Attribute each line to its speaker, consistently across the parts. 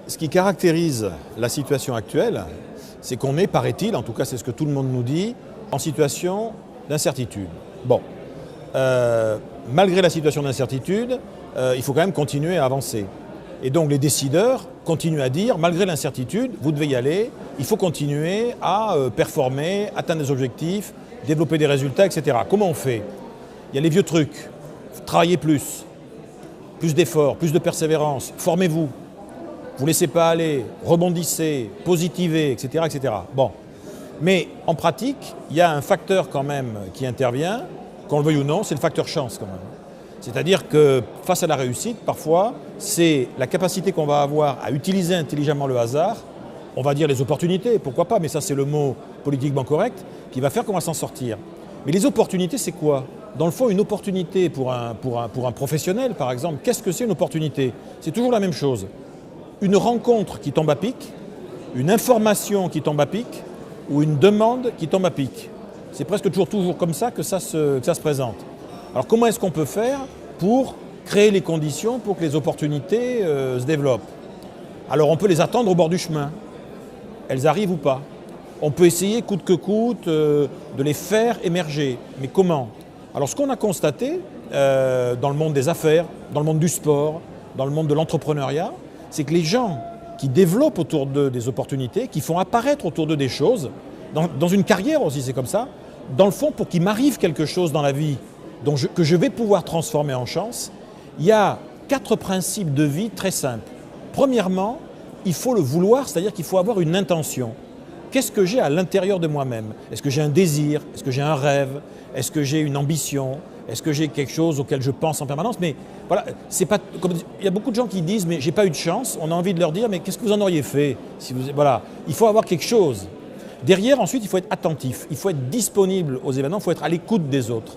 Speaker 1: Ce qui caractérise la situation actuelle, c'est qu'on est, paraît-il, en tout cas c'est ce que tout le monde nous dit, en situation d'incertitude. Bon, malgré la situation d'incertitude, il faut quand même continuer à avancer. Et donc les décideurs continuent à dire, malgré l'incertitude, vous devez y aller, il faut continuer à performer, atteindre des objectifs, développer des résultats, etc. Comment on fait? Il y a les vieux trucs, travaillez plus d'efforts, plus de persévérance, formez-vous. Vous ne laissez pas aller, rebondissez, positivez, etc., etc. Bon. Mais en pratique, il y a un facteur quand même qui intervient, qu'on le veuille ou non, c'est le facteur chance quand même. C'est-à-dire que face à la réussite, parfois, c'est la capacité qu'on va avoir à utiliser intelligemment le hasard, on va dire les opportunités, pourquoi pas, mais ça c'est le mot politiquement correct, qui va faire qu'on va s'en sortir. Mais les opportunités, c'est quoi? Dans le fond, une opportunité pour un professionnel, par exemple, qu'est-ce que c'est une opportunité? C'est toujours la même chose. Une rencontre qui tombe à pic, une information qui tombe à pic, ou une demande qui tombe à pic. C'est presque toujours comme ça que ça se présente. Alors comment est-ce qu'on peut faire pour créer les conditions pour que les opportunités se développent? Alors on peut les attendre au bord du chemin. Elles arrivent ou pas. On peut essayer coûte que coûte de les faire émerger. Mais comment? Alors ce qu'on a constaté dans le monde des affaires, dans le monde du sport, dans le monde de l'entrepreneuriat, c'est que les gens qui développent autour d'eux des opportunités, qui font apparaître autour d'eux des choses, dans une carrière aussi c'est comme ça, dans le fond pour qu'il m'arrive quelque chose dans la vie que je vais pouvoir transformer en chance, il y a 4 principes de vie très simples. Premièrement, il faut le vouloir, c'est-à-dire qu'il faut avoir une intention. Qu'est-ce que j'ai à l'intérieur de moi-même? Est-ce que j'ai un désir? Est-ce que j'ai un rêve? Est-ce que j'ai une ambition? Est-ce que j'ai quelque chose auquel je pense en permanence? Mais voilà, c'est pas comme il y a beaucoup de gens qui disent mais j'ai pas eu de chance. On a envie de leur dire mais qu'est-ce que vous en auriez fait si vous voilà, il faut avoir quelque chose. Derrière ensuite, il faut être attentif, il faut être disponible aux événements, il faut être à l'écoute des autres.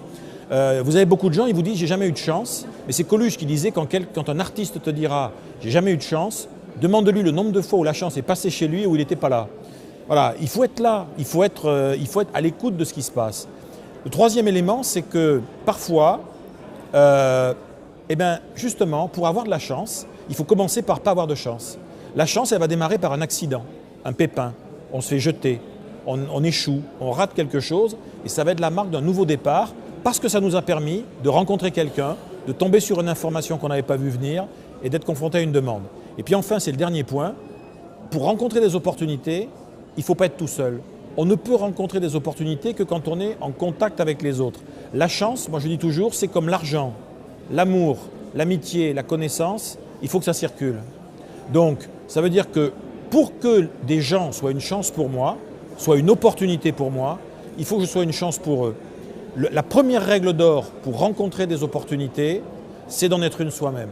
Speaker 1: Vous avez beaucoup de gens, ils vous disent j'ai jamais eu de chance, mais c'est Coluche qui disait quand un artiste te dira j'ai jamais eu de chance, demande-lui le nombre de fois où la chance est passée chez lui et où il n'était pas là. Voilà, il faut être là, il faut être à l'écoute de ce qui se passe. Le troisième élément, c'est que parfois, justement, pour avoir de la chance, il faut commencer par pas avoir de chance. La chance, elle va démarrer par un accident, un pépin. On se fait jeter, on échoue, on rate quelque chose, et ça va être la marque d'un nouveau départ, parce que ça nous a permis de rencontrer quelqu'un, de tomber sur une information qu'on n'avait pas vu venir, et d'être confronté à une demande. Et puis enfin, c'est le dernier point, pour rencontrer des opportunités, il ne faut pas être tout seul. On ne peut rencontrer des opportunités que quand on est en contact avec les autres. La chance, moi je dis toujours, c'est comme l'argent, l'amour, l'amitié, la connaissance, il faut que ça circule. Donc, ça veut dire que pour que des gens soient une chance pour moi, soient une opportunité pour moi, il faut que je sois une chance pour eux. La première règle d'or pour rencontrer des opportunités, c'est d'en être une soi-même.